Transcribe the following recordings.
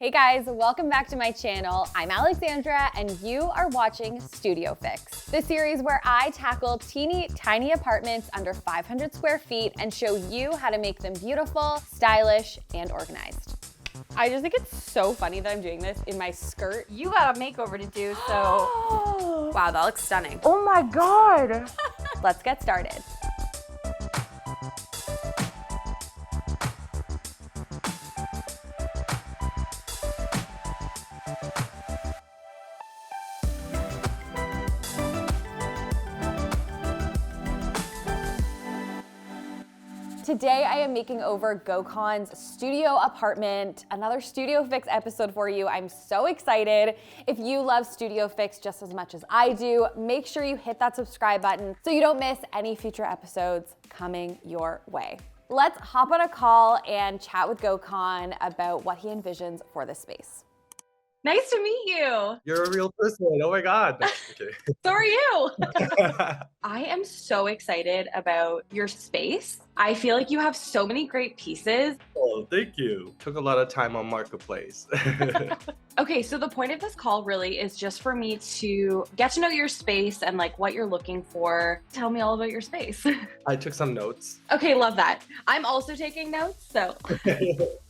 Hey guys, welcome back to my channel. I'm Alexandra and you are watching Studio Fix, the series where I tackle teeny tiny apartments under 500 square feet and show you how to make them beautiful, stylish, and organized. I just think it's so funny that I'm doing this in my skirt. You got a makeover to do, so wow, that looks stunning. Oh my God. Let's get started. Today I am making over GoCon's studio apartment, another Studio Fix episode for you. I'm so excited. If you love Studio Fix just as much as I do, make sure you hit that subscribe button so you don't miss any future episodes coming your way. Let's hop on a call and chat with GoCon about what he envisions for this space. Nice to meet you. You're a real person. Oh my God. Okay. So are you. I am so excited about your space. I feel like you have so many great pieces. Oh, thank you. Took a lot of time on Marketplace. Okay, so the point of this call really is just for me to get to know your space and like what you're looking for. Tell me all about your space. I took some notes. Okay, love that. I'm also taking notes, so.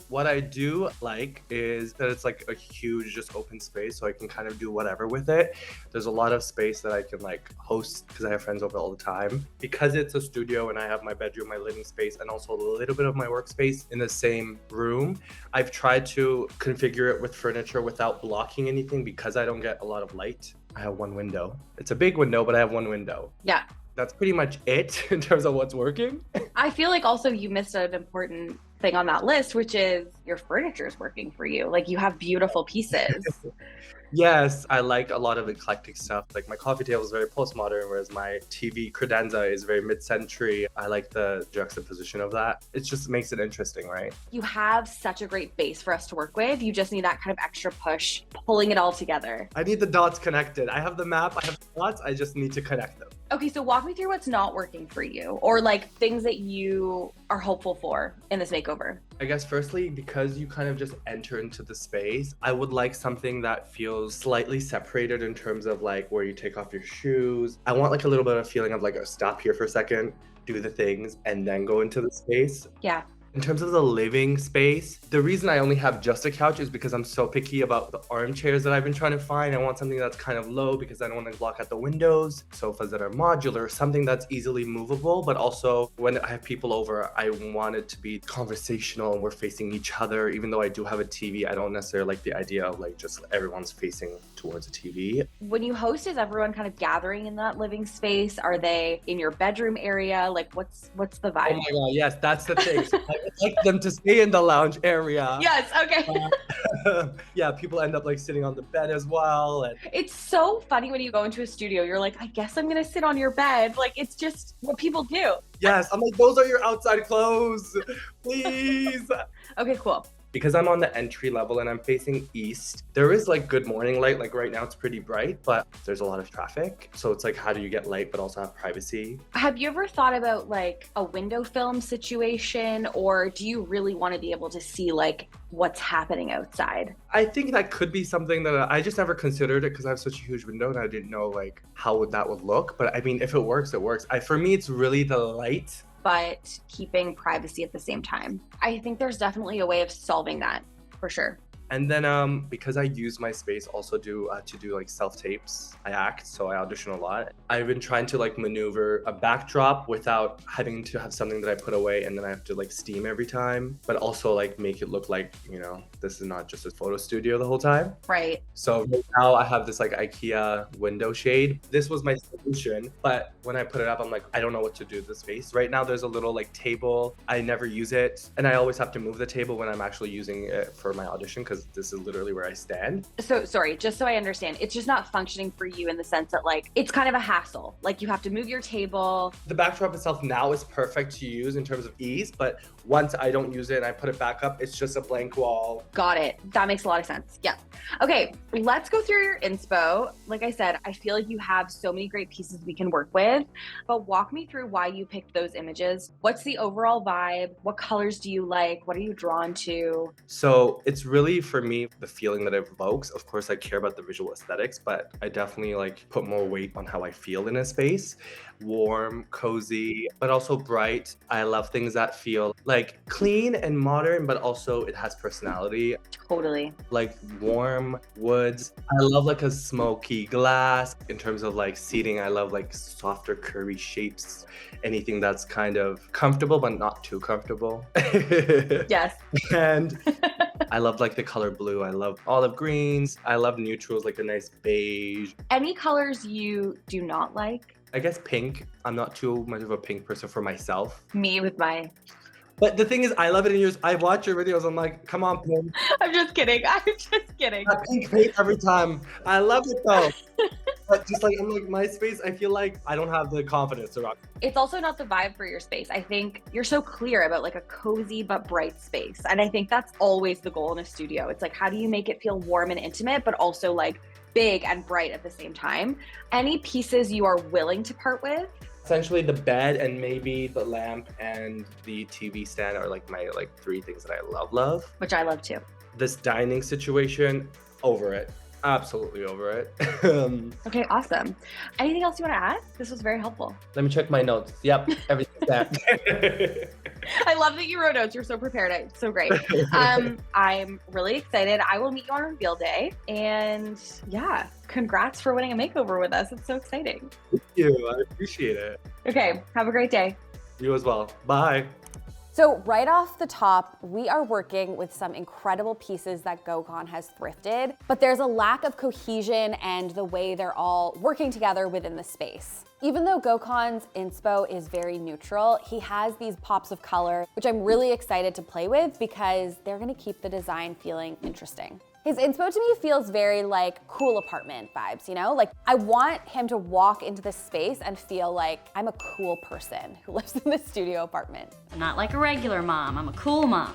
What I do like is that it's like a huge just open space, so I can kind of do whatever with it. There's a lot of space that I can like host because I have friends over all the time. Because it's a studio and I have my bedroom, my living space, and also a little bit of my workspace in the same room, I've tried to configure it with furniture without blocking anything because I don't get a lot of light. I have one window. It's a big window, but I have one window. Yeah. That's pretty much it in terms of what's working. I feel like also you missed an important thing on that list, which is your furniture is working for you. Like you have beautiful pieces. Yes, I like a lot of eclectic stuff. Like my coffee table is very postmodern, whereas my TV credenza is very mid-century. I like the juxtaposition of that. It just makes it interesting, right? You have such a great base for us to work with. You just need that kind of extra push, pulling it all together. I need the dots connected. I have the map, I have the dots, I just need to connect them. Okay, so walk me through what's not working for you or like things that you are hopeful for in this makeover. I guess firstly, because you kind of just enter into the space, I would like something that feels slightly separated in terms of like where you take off your shoes. I want like a little bit of feeling of like a stop here for a second, do the things, and then go into the space. Yeah. In terms of the living space, the reason I only have just a couch is because I'm so picky about the armchairs that I've been trying to find. I want something that's kind of low because I don't want to block out the windows. Sofas that are modular, something that's easily movable, but also when I have people over, I want it to be conversational and we're facing each other. Even though I do have a TV, I don't necessarily like the idea of like just everyone's facing towards a TV. When you host, is everyone kind of gathering in that living space? Are they in your bedroom area? Like what's the vibe? Oh my God, yes, that's the thing. So I would like them to stay in the lounge area. Yes, okay. Yeah, people end up like sitting on the bed as well. And It's so funny when you go into a studio, you're like, I guess I'm gonna sit on your bed. Like it's just what people do. yes, I'm like, those are your outside clothes, please. Okay, cool. Because I'm on the entry level and I'm facing east, there is like good morning light. Like right now it's pretty bright, but there's a lot of traffic. So it's like, how do you get light but also have privacy? Have you ever thought about like a window film situation, or do you really want to be able to see like what's happening outside? I think that could be something that I just never considered it because I have such a huge window and I didn't know like how that would look. But I mean, if it works, it works. For me, it's really the light. But keeping privacy at the same time. I think there's definitely a way of solving that for sure. And then because I use my space also to do like self-tapes, I act, so I audition a lot. I've been trying to like maneuver a backdrop without having to have something that I put away and then I have to like steam every time, but also like make it look like, you know, this is not just a photo studio the whole time. Right. So right now I have this like IKEA window shade. This was my solution, but when I put it up, I'm like, I don't know what to do with this space. Right now there's a little like table. I never use it. And I always have to move the table when I'm actually using it for my audition because this is literally where I stand. So sorry, just so I understand, it's just not functioning for you in the sense that like, it's kind of a hassle. Like you have to move your table. The backdrop itself now is perfect to use in terms of ease, but once I don't use it and I put it back up, it's just a blank wall. Got it. That makes a lot of sense. Yeah. Okay, let's go through your inspo. Like I said, I feel like you have so many great pieces we can work with, but walk me through why you picked those images. What's the overall vibe? What colors do you like? What are you drawn to? So it's really, for me, the feeling that it evokes. Of course, I care about the visual aesthetics, but I definitely like put more weight on how I feel in a space. Warm, cozy, but also bright. I love things that feel like clean and modern, but also it has personality. Totally. Like warm woods. I love like a smoky glass. In terms of like seating, I love like softer curvy shapes. Anything that's kind of comfortable, but not too comfortable. Yes. And I love like the color blue. I love olive greens. I love neutrals, like a nice beige. Any colors you do not like? I guess pink. I'm not too much of a pink person for myself. Me with my... But the thing is, I love it in yours. I watch your videos. I'm like, come on, pink. I'm just kidding. I'm just kidding. Pink paint every time. I love it though. But just like, I'm like, my space, I feel like I don't have the confidence to rock. It's also not the vibe for your space. I think you're so clear about like a cozy but bright space. And I think that's always the goal in a studio. It's like, how do you make it feel warm and intimate, but also like big and bright at the same time? Any pieces you are willing to part with? Essentially the bed and maybe the lamp and the TV stand are like my like 3 things that I love. Which I love too. This dining situation, over it. Absolutely over it. Okay, awesome. Anything else you want to add? This was very helpful. Let me check my notes. Yep, everything's there. I love that you wrote notes. You're so prepared. It's so great. I'm really excited. I will meet you on reveal day. And yeah, congrats for winning a makeover with us. It's so exciting. Thank you. I appreciate it. Okay, have a great day. You as well. Bye. So right off the top, we are working with some incredible pieces that GoCon has thrifted, but there's a lack of cohesion and the way they're all working together within the space. Even though GoCon's inspo is very neutral, he has these pops of color, which I'm really excited to play with because they're gonna keep the design feeling interesting. His inspo to me feels very like cool apartment vibes, you know? Like I want him to walk into this space and feel like I'm a cool person who lives in this studio apartment. I'm not like a regular mom, I'm a cool mom.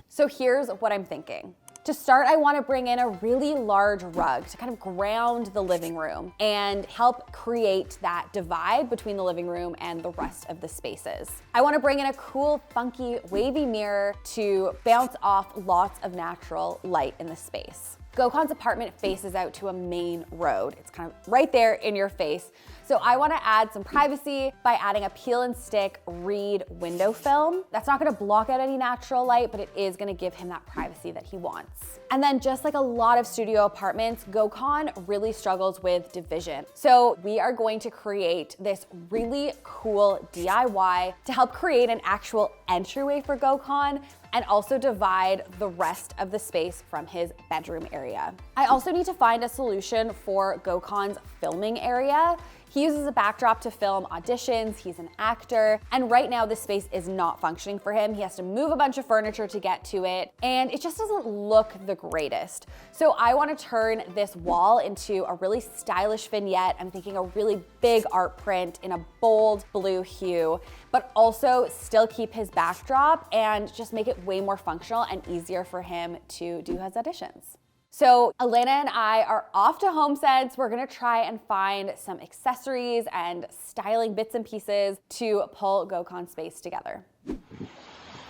So here's what I'm thinking. To start, I want to bring in a really large rug to kind of ground the living room and help create that divide between the living room and the rest of the spaces. I want to bring in a cool, funky, wavy mirror to bounce off lots of natural light in the space. GoCon's apartment faces out to a main road. It's kind of right there in your face. So I want to add some privacy by adding a peel and stick reed window film. That's not going to block out any natural light, but it is going to give him that privacy that he wants. And then just like a lot of studio apartments, GoCon really struggles with division. So we are going to create this really cool DIY to help create an actual entryway for GoCon and also divide the rest of the space from his bedroom area. I also need to find a solution for GoCon's filming area. He uses a backdrop to film auditions, he's an actor, and right now this space is not functioning for him. He has to move a bunch of furniture to get to it, and it just doesn't look the greatest. So I wanna turn this wall into a really stylish vignette. I'm thinking a really big art print in a bold blue hue, but also still keep his backdrop and just make it way more functional and easier for him to do his auditions. So Elena and I are off to HomeSense. We're gonna try and find some accessories and styling bits and pieces to pull GoCon space together.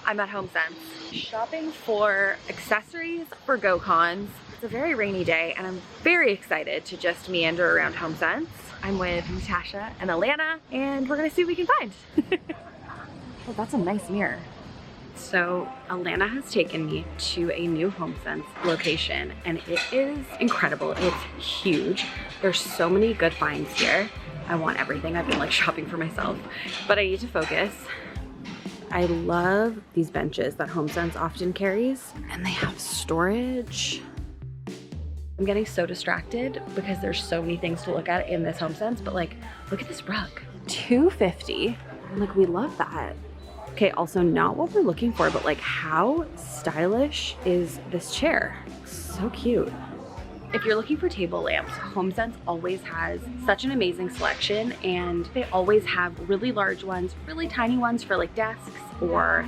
I'm at HomeSense shopping for accessories for GoCons. It's a very rainy day and I'm very excited to just meander around HomeSense. I'm with Natasha and Alana and we're gonna see what we can find. Oh, that's a nice mirror. So Alana has taken me to a new HomeSense location and it is incredible. It's huge. There's so many good finds here. I want everything. I've been like shopping for myself, but I need to focus. I love these benches that HomeSense often carries and they have storage. I'm getting so distracted because there's so many things to look at in this HomeSense, but like, look at this rug, $250. Like, we love that. Okay, also not what we're looking for, but like how stylish is this chair? So cute. If you're looking for table lamps, HomeSense always has such an amazing selection, and they always have really large ones, really tiny ones for like desks or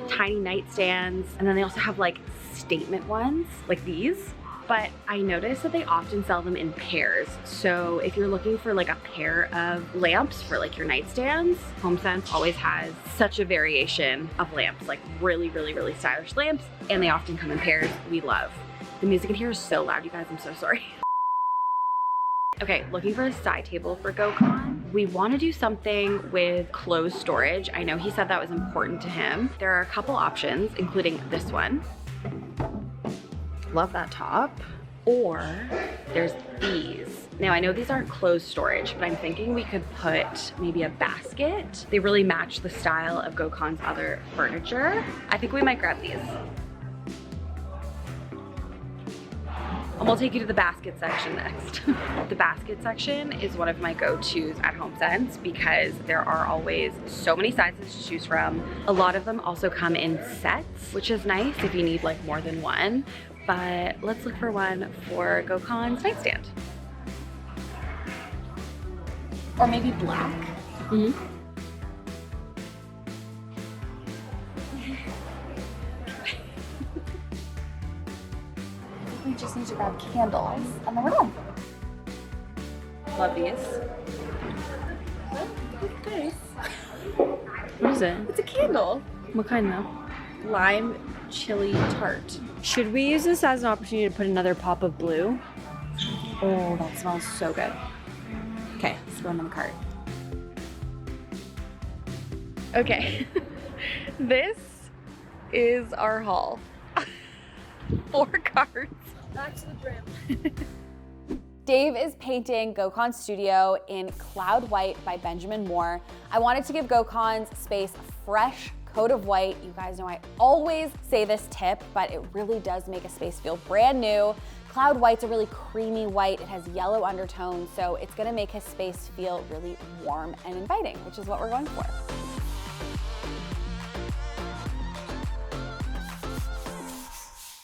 tiny nightstands. And then they also have like statement ones like these. But I noticed that they often sell them in pairs. So if you're looking for like a pair of lamps for like your nightstands, HomeSense always has such a variation of lamps, like really, really, really stylish lamps. And they often come in pairs. We love. The music in here is so loud, you guys, I'm so sorry. Okay, looking for a side table for GoCon. We want to do something with closed storage. I know he said that was important to him. There are a couple options, including this one. Love that top. Or there's these. Now I know these aren't closed storage, but I'm thinking we could put maybe a basket. They really match the style of GoCon's other furniture. I think we might grab these. And we'll take you to the basket section next. The basket section is one of my go-tos at HomeSense because there are always so many sizes to choose from. A lot of them also come in sets, which is nice if you need like more than one. But let's look for one for GoCon's nightstand. Or maybe black. Mm-hmm. We just need to grab candles and then we're done. Love these. Okay. What is it? It's a candle. What kind though? Lime chili tart. Should we use this as an opportunity to put another pop of blue? Oh, that smells so good. Okay, let's go in the cart. Okay, this is our haul. 4 carts. Back to the brim. Dave is painting GoCon Studio in Cloud White by Benjamin Moore. I wanted to give GoCon's space a fresh coat of white. You guys know I always say this tip, but it really does make a space feel brand new. Cloud White's a really creamy white. It has yellow undertones, so it's gonna make his space feel really warm and inviting, which is what we're going for.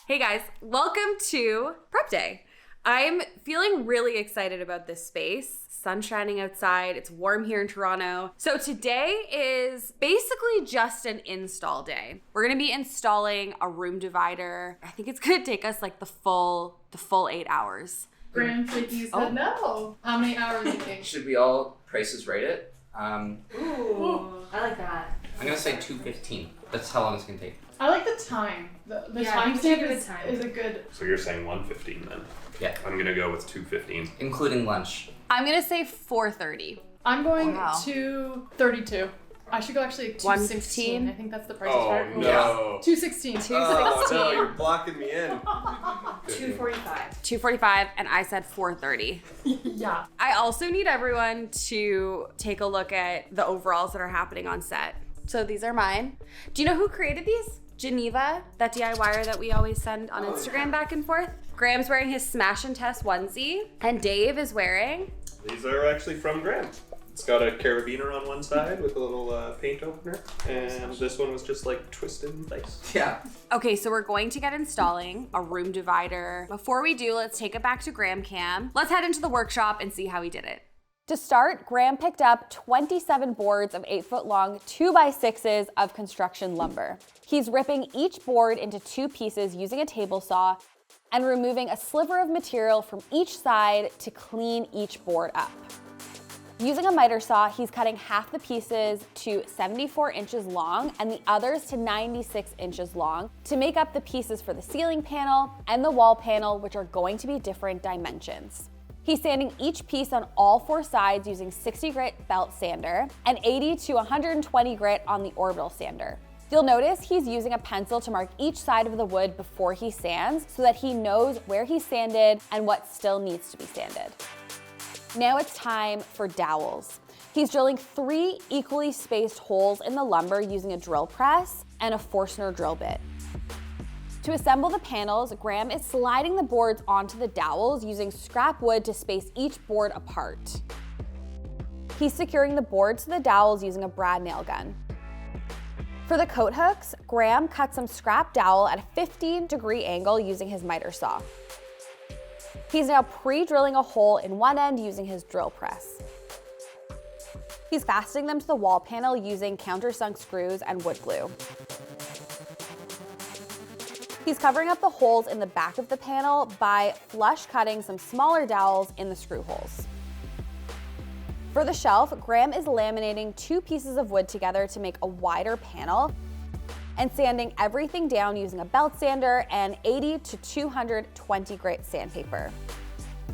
Hey guys, welcome to Prep Day. I'm feeling really excited about this space. Sun shining outside, it's warm here in Toronto. So today is basically just an install day. We're gonna be installing a room divider. I think it's gonna take us like the full 8 hours. Graham Flicky said no. How many hours do you think? Should we all prices rate it? Ooh, I like that. I'm gonna say 2:15. That's how long it's gonna take. I like the time. The Yeah, time we stamp should give it is, time. is a good. So you're saying 1:15 then? Yeah. I'm gonna go with 2:15. Including lunch. I'm gonna say 4:30. I'm going Wow. to 32. I should go actually 216. I think that's the price Oh right. no. 216. Oh no, you're blocking me in. 2:45. 2:45, and I said 4:30. Yeah. I also need everyone to take a look at the overalls that are happening on set. So these are mine. Do you know who created these? Geneva, that DIYer that we always send on Instagram back and forth. Graham's wearing his Smash and Test onesie, and Dave is wearing... These are actually from Graham. It's got a carabiner on one side with a little paint opener, and this one was just like twisted in place. Yeah. Okay, so we're going to get installing a room divider. Before we do, let's take it back to Graham Cam. Let's head into the workshop and see how he did it. To start, Graham picked up 27 boards of 8-foot long 2x6s of construction lumber. He's ripping each board into 2 pieces using a table saw and removing a sliver of material from each side to clean each board up. Using a miter saw, he's cutting half the pieces to 74 inches long and the others to 96 inches long to make up the pieces for the ceiling panel and the wall panel, which are going to be different dimensions. He's sanding each piece on all 4 sides using 60 grit belt sander and 80 to 120 grit on the orbital sander. You'll notice he's using a pencil to mark each side of the wood before he sands so that he knows where he sanded and what still needs to be sanded. Now it's time for dowels. He's drilling 3 equally spaced holes in the lumber using a drill press and a Forstner drill bit. To assemble the panels, Graham is sliding the boards onto the dowels using scrap wood to space each board apart. He's securing the boards to the dowels using a brad nail gun. For the coat hooks, Graham cut some scrap dowel at a 15-degree angle using his miter saw. He's now pre-drilling a hole in one end using his drill press. He's fastening them to the wall panel using countersunk screws and wood glue. He's covering up the holes in the back of the panel by flush cutting some smaller dowels in the screw holes. For the shelf, Graham is laminating 2 pieces of wood together to make a wider panel and sanding everything down using a belt sander and 80 to 220 grit sandpaper.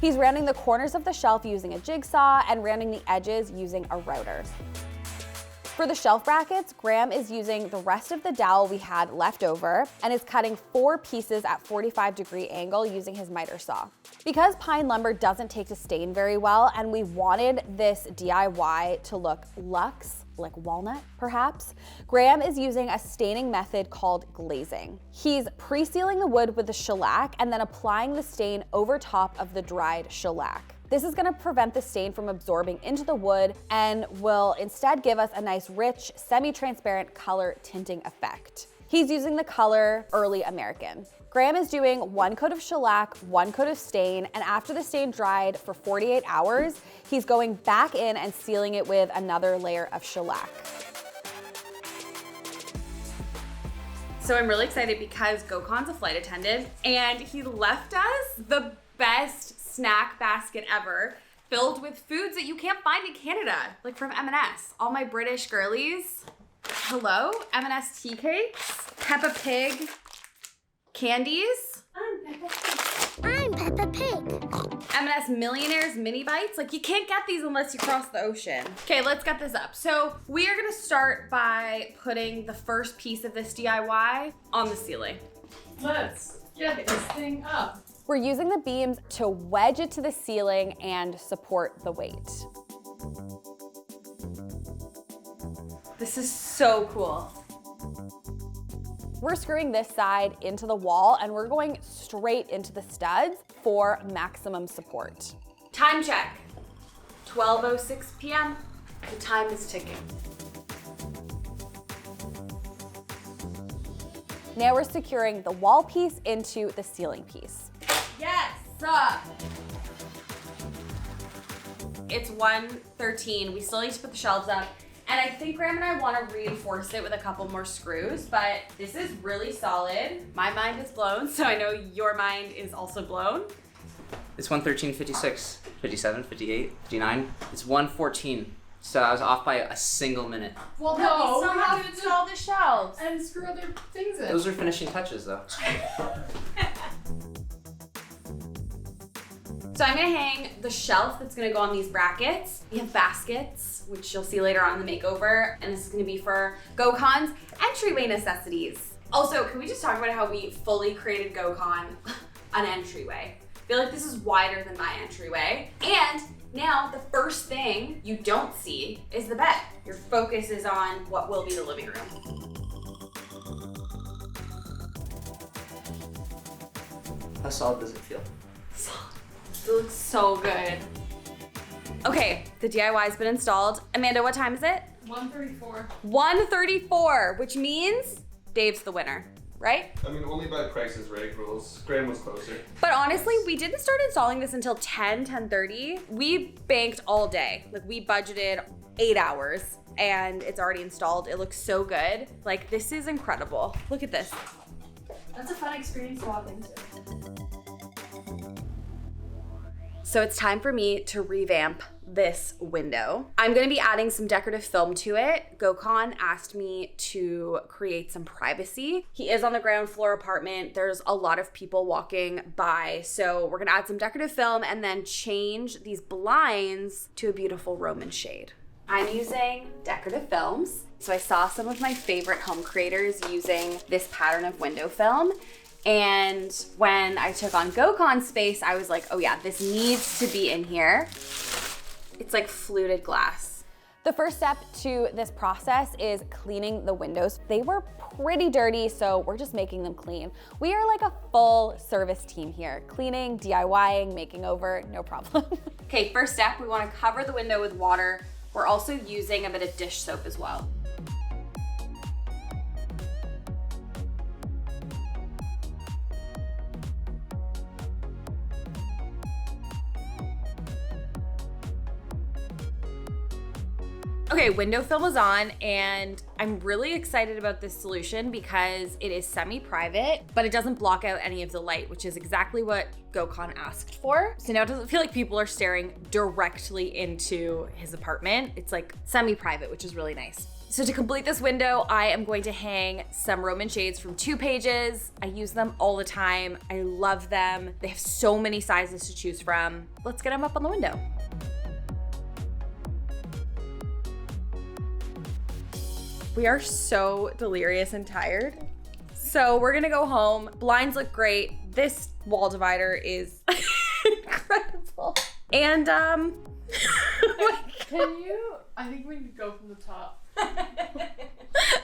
He's rounding the corners of the shelf using a jigsaw and rounding the edges using a router. For the shelf brackets, Graham is using the rest of the dowel we had left over and is cutting 4 pieces at 45-degree angle using his miter saw. Because pine lumber doesn't take to stain very well and we wanted this DIY to look luxe, like walnut perhaps, Graham is using a staining method called glazing. He's pre-sealing the wood with the shellac and then applying the stain over top of the dried shellac. This is gonna prevent the stain from absorbing into the wood and will instead give us a nice rich, semi-transparent color tinting effect. He's using the color Early American. Graham is doing 1 coat of shellac, 1 coat of stain, and after the stain dried for 48 hours, he's going back in and sealing it with another layer of shellac. So I'm really excited because Gokon's a flight attendant and he left us the best snack basket ever, filled with foods that you can't find in Canada, like from M&S. All my British girlies, hello, M&S tea cakes, Peppa Pig candies. I'm Peppa Pig. M&S Millionaires mini bites. Like, you can't get these unless you cross the ocean. Okay, let's get this up. So we are gonna start by putting the first piece of this DIY on the ceiling. Let's get this thing up. We're using the beams to wedge it to the ceiling and support the weight. This is so cool. We're screwing this side into the wall and we're going straight into the studs for maximum support. Time check. 12:06 p.m. The time is ticking. Now we're securing the wall piece into the ceiling piece. Yes! It's 1:13. We still need to put the shelves up. And I think Graham and I want to reinforce it with a couple more screws, but this is really solid. My mind is blown, so I know your mind is also blown. It's 113, 56, 57, 58, 59. It's 114. So I was off by a single minute. Well, We no, still have to install the shelves. and screw other things in. Those are finishing touches though. So I'm gonna hang the shelf that's gonna go on these brackets. We have baskets, which you'll see later on in the makeover, and this is gonna be for GoCon's entryway necessities. Also, can we just talk about how we fully created GoCon an entryway? I feel like this is wider than my entryway. And now the first thing you don't see is the bed. Your focus is on what will be the living room. How solid does it feel? It looks so good. Okay, the DIY's been installed. Amanda, what time is it? 134. 1:34, which means Dave's the winner, right? I mean, only by Price is Right rules. Graham was closer. But honestly, we didn't start installing this until 10:30. We banked all day. Like, we budgeted 8 hours and it's already installed. It looks so good. Like, this is incredible. Look at this. That's a fun experience to walk into. So it's time for me to revamp this window. I'm gonna be adding some decorative film to it. GoCon asked me to create some privacy. He is on the ground floor apartment. There's a lot of people walking by. So we're gonna add some decorative film and then change these blinds to a beautiful Roman shade. I'm using decorative films. So I saw some of my favorite home creators using this pattern of window film. And when I took on GoCon space, I was like, oh yeah, this needs to be in here. It's like fluted glass. The first step to this process is cleaning the windows. They were pretty dirty, so we're just making them clean. We are like a full service team here. Cleaning, DIYing, making over, no problem. Okay, first step, we wanna cover the window with water. We're also using a bit of dish soap as well. Okay, window film is on, and I'm really excited about this solution because it is semi-private, but it doesn't block out any of the light, which is exactly what GoCon asked for. So now it doesn't feel like people are staring directly into his apartment. It's like semi-private, which is really nice. So to complete this window, I am going to hang some Roman shades from 2 Pages. I use them all the time. I love them. They have so many sizes to choose from. Let's get them up on the window. We are so delirious and tired. So we're gonna go home. Blinds look great. This wall divider is incredible. And Can you? I think we need to go from the top.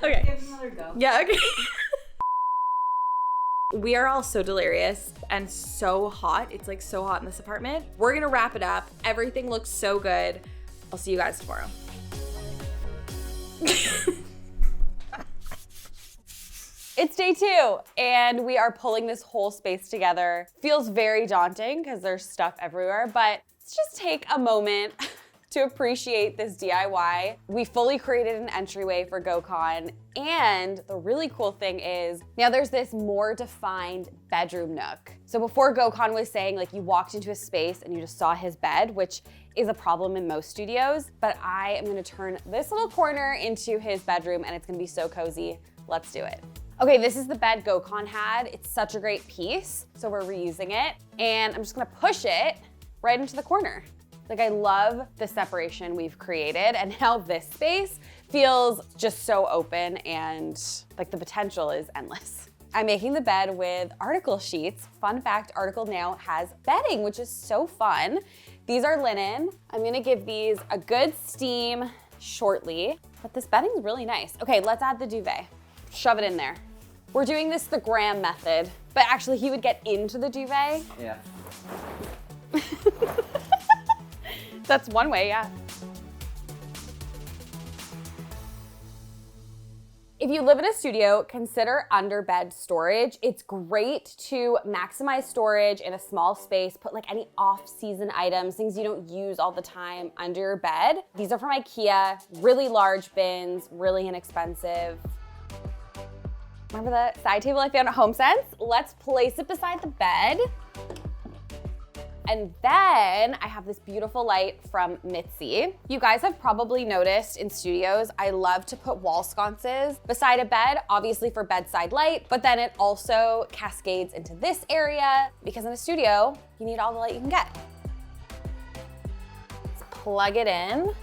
okay. Give it another go. Yeah, okay. We are all so delirious and so hot. It's like so hot in this apartment. We're gonna wrap it up. Everything looks so good. I'll see you guys tomorrow. It's day 2, and we are pulling this whole space together. Feels very daunting because there's stuff everywhere, but let's just take a moment to appreciate this DIY. We fully created an entryway for GoCon, and the really cool thing is now there's this more defined bedroom nook. So before GoCon was saying like you walked into a space and you just saw his bed, which is a problem in most studios, but I am gonna turn this little corner into his bedroom and it's gonna be so cozy. Let's do it. Okay, this is the bed GoCon had. It's such a great piece, so we're reusing it. And I'm just gonna push it right into the corner. Like, I love the separation we've created, and now this space feels just so open and like the potential is endless. I'm making the bed with article sheets. Fun fact, Article now has bedding, which is so fun. These are linen. I'm gonna give these a good steam shortly, but this bedding's really nice. Okay, let's add the duvet. Shove it in there. We're doing this the Graham method, but actually he would get into the duvet. Yeah. That's one way, yeah. If you live in a studio, consider underbed storage. It's great to maximize storage in a small space, put like any off-season items, things you don't use all the time under your bed. These are from IKEA, really large bins, really inexpensive. Remember the side table I found at HomeSense? Let's place it beside the bed. And then I have this beautiful light from Mitzi. You guys have probably noticed in studios, I love to put wall sconces beside a bed, obviously for bedside light, but then it also cascades into this area because in a studio, you need all the light you can get. Let's plug it in.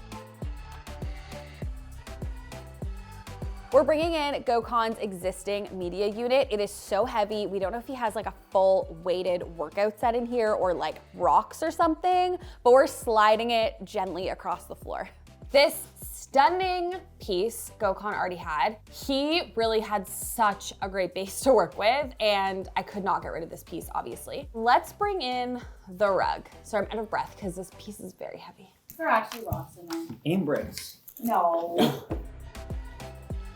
We're bringing in GoCon's existing media unit. It is so heavy. We don't know if he has like a full weighted workout set in here or like rocks or something, but we're sliding it gently across the floor. This stunning piece GoCon already had. He really had such a great base to work with, and I could not get rid of this piece, obviously. Let's bring in the rug. So I'm out of breath because this piece is very heavy. There are actually lots in there. Aim bricks. No.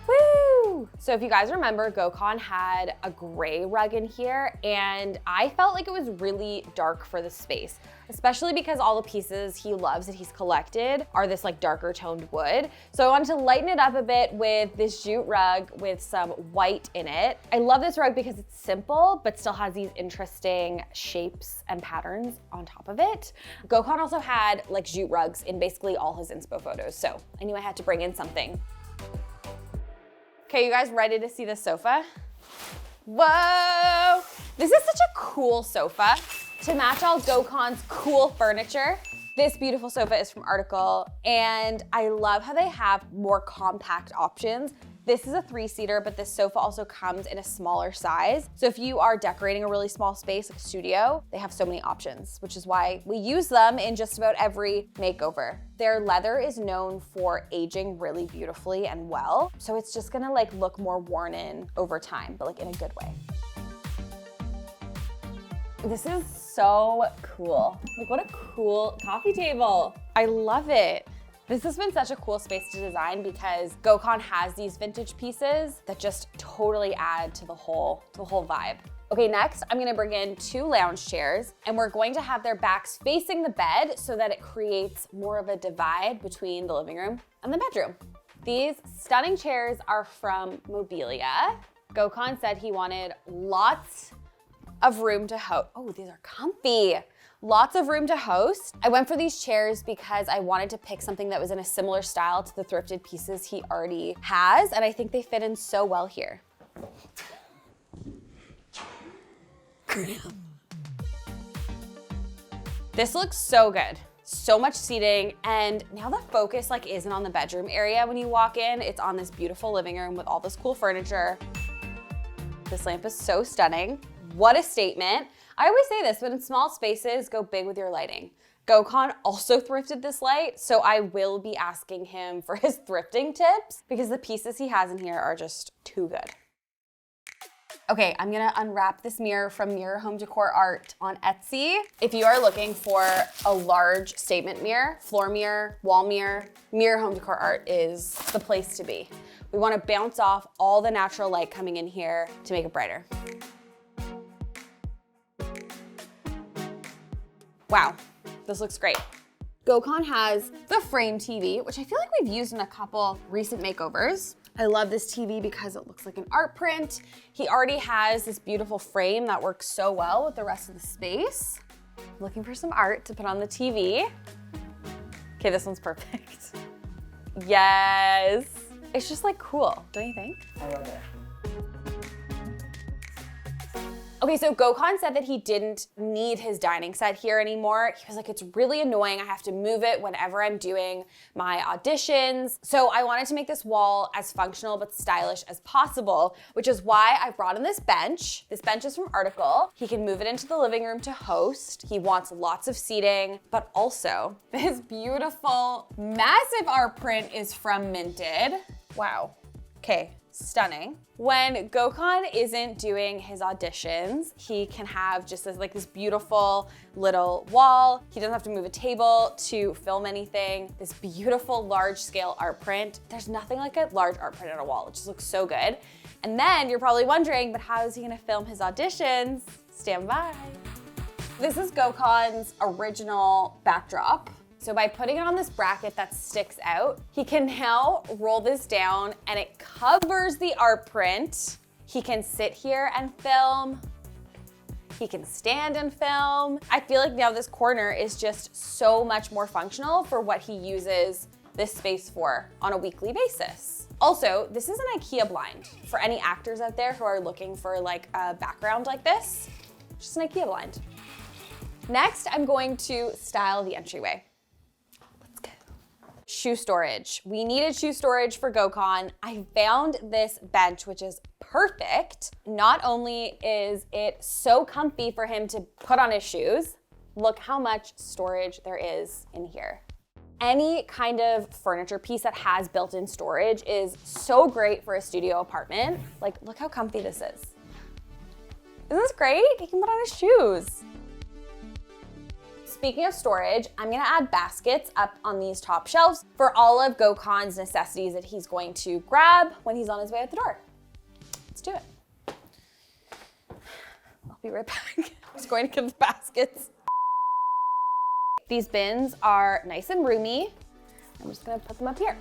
Woo! So if you guys remember, GoCon had a gray rug in here, and I felt like it was really dark for the space, especially because all the pieces he loves that he's collected are this like darker toned wood. So I wanted to lighten it up a bit with this jute rug with some white in it. I love this rug because it's simple, but still has these interesting shapes and patterns on top of it. GoCon also had like jute rugs in basically all his inspo photos, so I knew I had to bring in something. Okay, you guys ready to see the sofa? Whoa! This is such a cool sofa. To match all GoCon's cool furniture, this beautiful sofa is from Article, and I love how they have more compact options. This is a 3-seater, but this sofa also comes in a smaller size. So if you are decorating a really small space like a studio, they have so many options, which is why we use them in just about every makeover. Their leather is known for aging really beautifully and well. So it's just gonna like look more worn in over time, but like in a good way. This is so cool. Like what a cool coffee table. I love it. This has been such a cool space to design because GoCon has these vintage pieces that just totally add to the whole vibe. Okay, next I'm gonna bring in 2 lounge chairs and we're going to have their backs facing the bed so that it creates more of a divide between the living room and the bedroom. These stunning chairs are from Mobilia. Gokhan said he wanted lots of room to host. Oh, these are comfy. Lots of room to host. I went for these chairs because I wanted to pick something that was in a similar style to the thrifted pieces he already has, and I think they fit in so well here. This looks so good. So much seating, and now the focus like isn't on the bedroom area when you walk in, it's on this beautiful living room with all this cool furniture. This lamp is so stunning. What a statement. I always say this, but in small spaces, go big with your lighting. Gokhan also thrifted this light, so I will be asking him for his thrifting tips because the pieces he has in here are just too good. Okay, I'm gonna unwrap this mirror from Mirror Home Decor Art on Etsy. If you are looking for a large statement mirror, floor mirror, wall mirror, Mirror Home Decor Art is the place to be. We wanna bounce off all the natural light coming in here to make it brighter. Wow, this looks great. Gokhan has the frame TV, which I feel like we've used in a couple recent makeovers. I love this TV because it looks like an art print. He already has this beautiful frame that works so well with the rest of the space. Looking for some art to put on the TV. Okay, this one's perfect. Yes. It's just like cool, don't you think? I love it. Okay, so Gokhan said that he didn't need his dining set here anymore. He was like, it's really annoying. I have to move it whenever I'm doing my auditions. So I wanted to make this wall as functional but stylish as possible, which is why I brought in this bench. This bench is from Article. He can move it into the living room to host. He wants lots of seating, but also this beautiful, massive art print is from Minted. Wow, okay. Stunning. When Gokhan isn't doing his auditions, he can have just this beautiful little wall. He doesn't have to move a table to film anything. This beautiful large scale art print. There's nothing like a large art print on a wall. It just looks so good. And then you're probably wondering, but how is he gonna film his auditions? Stand by. This is Gokhan's original backdrop. So by putting it on this bracket that sticks out, he can now roll this down and it covers the art print. He can sit here and film. He can stand and film. I feel like now this corner is just so much more functional for what he uses this space for on a weekly basis. Also, this is an IKEA blind. For any actors out there who are looking for like a background like this, just an IKEA blind. Next, I'm going to style the entryway. Shoe storage. We needed shoe storage for Gokhan. I found this bench, which is perfect. Not only is it so comfy for him to put on his shoes, look how much storage there is in here. Any kind of furniture piece that has built-in storage is so great for a studio apartment. Like, look how comfy this is. Isn't this great? He can put on his shoes. Speaking of storage, I'm gonna add baskets up on these top shelves for all of Gokhan's necessities that he's going to grab when he's on his way out the door. Let's do it. I'll be right back. He's going to get the baskets. These bins are nice and roomy. I'm just gonna put them up here.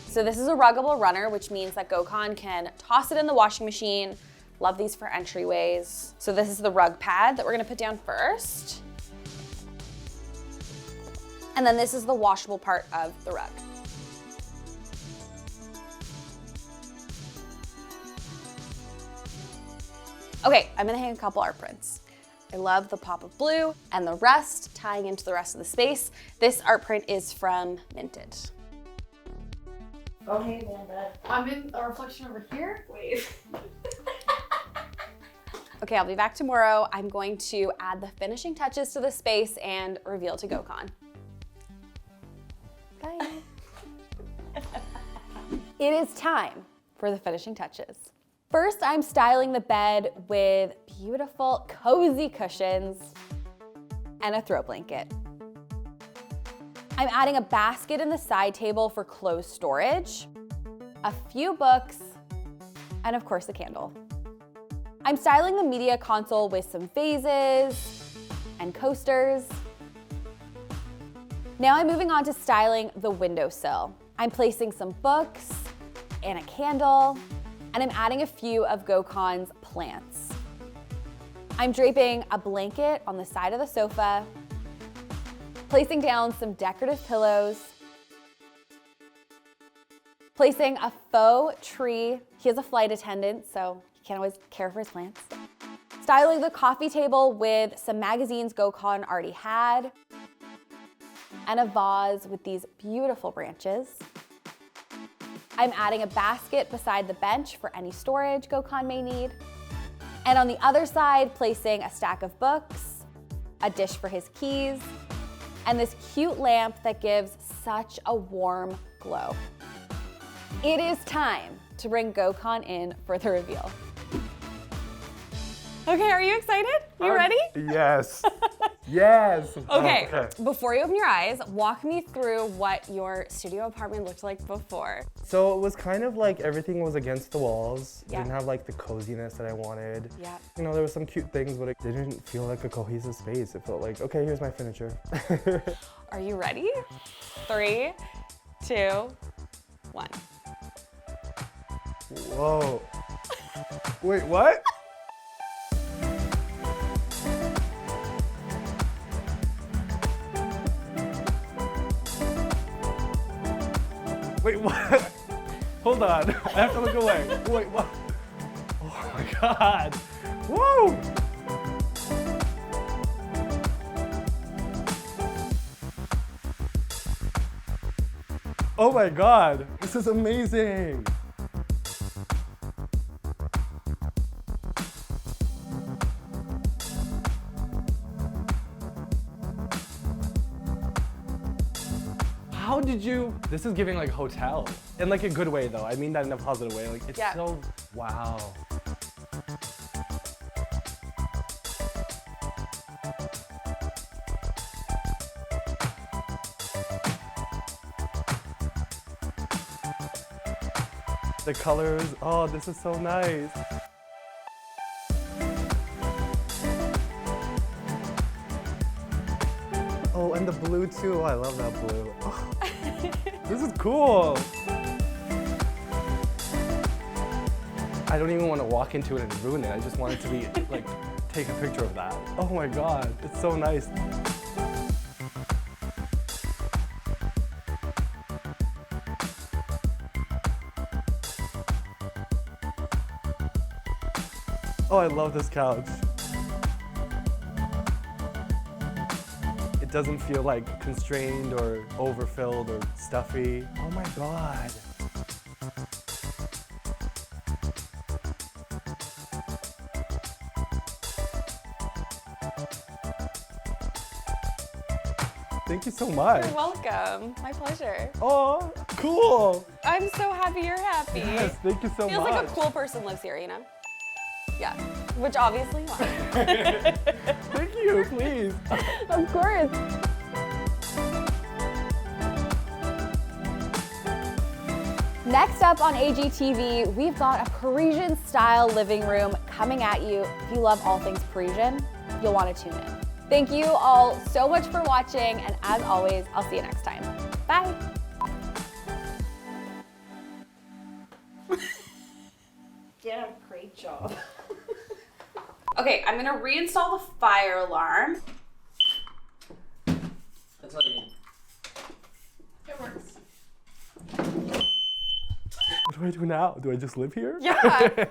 So this is a ruggable runner, which means that Gokhan can toss it in the washing machine. Love these for entryways. So this is the rug pad that we're gonna put down first. And then this is the washable part of the rug. Okay, I'm gonna hang a couple art prints. I love the pop of blue and the rest tying into the rest of the space. This art print is from Minted. Okay, Amanda. I'm in a reflection over here. Wait. Okay, I'll be back tomorrow. I'm going to add the finishing touches to the space and reveal to Gokhan. Bye. It is time for the finishing touches. First, I'm styling the bed with beautiful, cozy cushions and a throw blanket. I'm adding a basket in the side table for clothes storage, a few books, and of course a candle. I'm styling the media console with some vases and coasters. Now I'm moving on to styling the windowsill. I'm placing some books and a candle, and I'm adding a few of GoCon's plants. I'm draping a blanket on the side of the sofa, placing down some decorative pillows, placing a faux tree. He has a flight attendant, so he can't always care for his plants. Styling the coffee table with some magazines GoCon already had, and a vase with these beautiful branches. I'm adding a basket beside the bench for any storage GoCon may need. And on the other side, placing a stack of books, a dish for his keys, and this cute lamp that gives such a warm glow. It is time to bring GoCon in for the reveal. Okay, are you excited? You ready? Yes. Yes. Okay, before you open your eyes, walk me through what your studio apartment looked like before. So it was kind of like everything was against the walls. It Yeah. didn't have like the coziness that I wanted. Yeah. You know, there were some cute things, but it didn't feel like a cohesive space. It felt like, okay, here's my furniture. Are you ready? 3, 2, 1. Whoa. Wait, what? Wait, what? Hold on. I have to look away. Wait, what? Oh my God. Whoa! Oh my God. This is amazing. How did you? This is giving like hotel. In like a good way though. I mean that in a positive way. Like it's Yeah. so, wow. The colors, oh, this is so nice. Oh, and the blue too. I love that blue. Oh, this is cool. I don't even want to walk into it and ruin it. I just want it to be like, take a picture of that. Oh my God, it's so nice. Oh, I love this couch. It doesn't feel like constrained or overfilled or stuffy. Oh my God. Thank you so much. You're welcome. My pleasure. Oh, cool. I'm so happy you're happy. Yes, thank you so Feels much. like a cool person lives here, you know? Yeah, which obviously you are. Thank you, please. Of course. Next up on AGTV, we've got a Parisian-style living room coming at you. If you love all things Parisian, you'll want to tune in. Thank you all so much for watching, and as always, I'll see you next time. Bye. Yeah, great job. Okay, I'm gonna reinstall the fire alarm. That's all you need. It works. What do I do now? Do I just live here? Yeah.